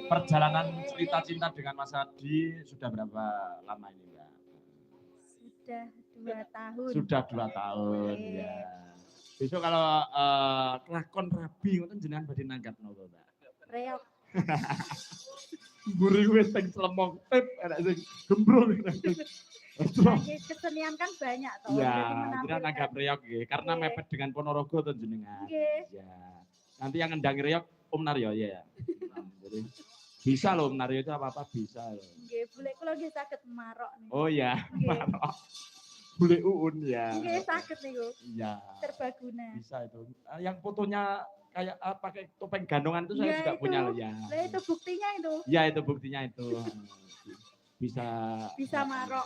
Perjalanan cerita cinta dengan Mas Adi sudah berapa lama ini, Mbak? Sudah 2 tahun. Sudah 2 tahun, ya. Besok kalau kelakon rabi ngoten jenengan badhe nanggap napa, Mbak? Reok. Mburi wis teng Slemong tip enak sing gembrul. Kesenian kan banyak toh. Ya, kira nanggap reok nggih, karena mepet dengan Ponorogo to jenengan. Nggih. Ya. Nanti yang ngendangi reok Om Naryo ya. Jadi bisa loh Om Naryo itu apa-apa bisa. Nggih, bule kula nggih saged marok niku. Oh ya, marok. Bule Uun ya. Nggih saged niku. Iya. Terbaguna. Bisa itu. Yang fotonya kayak pakai topeng gandongan itu saya ya, juga itu. punya loh ya. Lah itu buktinya itu. Ya itu buktinya itu. Bisa marok.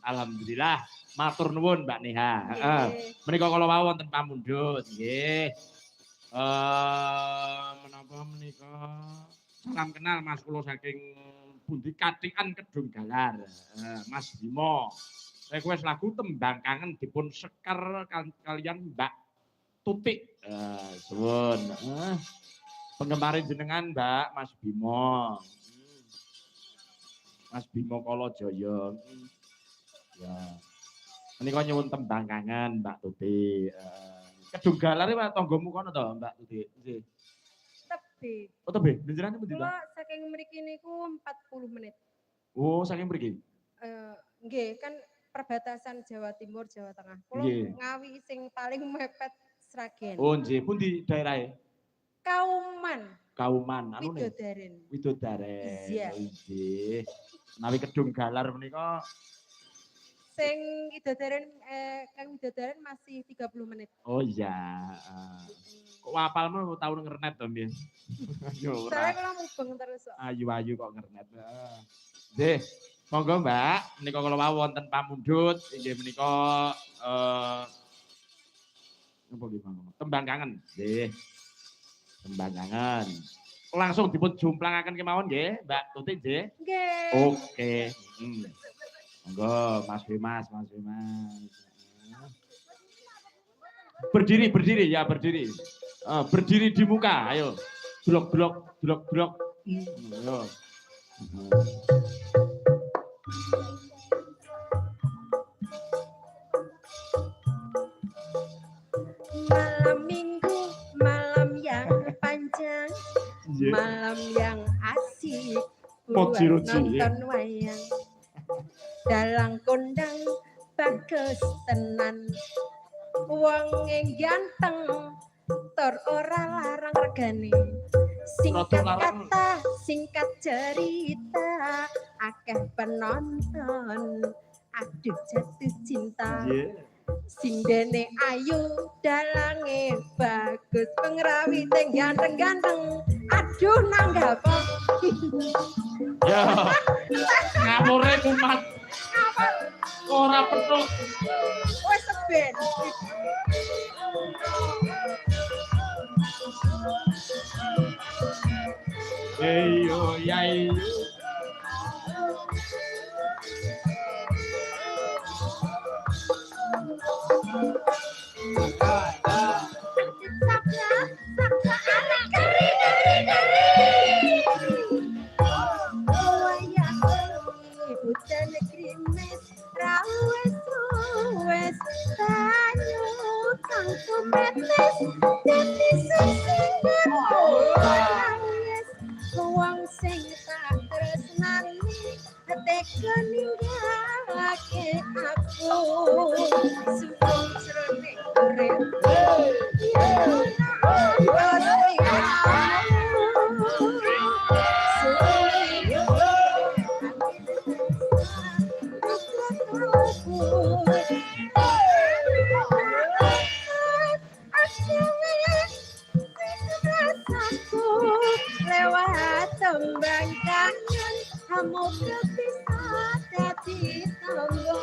Alhamdulillah. Matur nuwun Mbak Neha. Heeh. Menika kala wau wonten pamundhut nggih. Menapa menika salam kenal Mas kula saking pundi Katikan Kedung Galar. Mas Bimo. Request lagu Tembang Kangen dipun sekar kalian Mbak Tutik. Suwun. Penggemar jenengan Mbak Mas Bimo. Mas Bimo Kolojoyo. Ya. Menika nyuwun Tembang Kangen Mbak Tutik. Kedung Galar iki tanggamu kono to Mbak Tutik. Nggih. Tebe. Oh tebe, jenengan pundi to? Kula saking mriki niku 40 menit. Oh, saking mriki. Nggih, kan perbatasan Jawa Timur, Jawa Tengah. Kula Ngawi sing paling mepet Sragen. Oh, nggih, pundi daerahe? Kauman. Kauman, anu ne? Widodaren. Widodaren. Iya. Nggih. Menawi Kedung Galar menika sing Widodaren Kang Widodaren masih 30 menit. Oh iya. Kok apalmu tahun ngernet to, Mbien? Yo ora. Soale kula mubeng terus kok. Ayu-ayu kok ngernet. Nggih. Monggo Mbak, menika kula wau wonten pamundhut inggih menika napa nggih mangga? Tembang Kangen. Nggih. Tembang Kangen. Langsung dipun jumplangaken kemawon nggih, Mbak Tutik nggih? Nggih. Oke. Monggo, Mas Bimas. Berdiri ya, berdiri. Berdiri di muka, ayo. Blok. Ayo. Malam minggu, malam yang panjang, malam yang asik buat nonton wayang. Dalang kondang bagus tenan, wong ganteng tur ora larang regane. Singkat kata, singkat cerita, akeh penonton, aduh jatuh cinta. Sing dene ayu, dalange bagus, pengrawite ganteng-ganteng. Aduh nanggapa. Ya. Ngapure kumat. Ora penuh. Wes seben. Eyo yayo. Wong sing tak tresnani teka ninggalake aku sumpung jroning urip lewat tembang kangen kamu bisa dadi tombo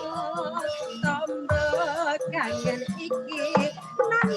kangen iki nang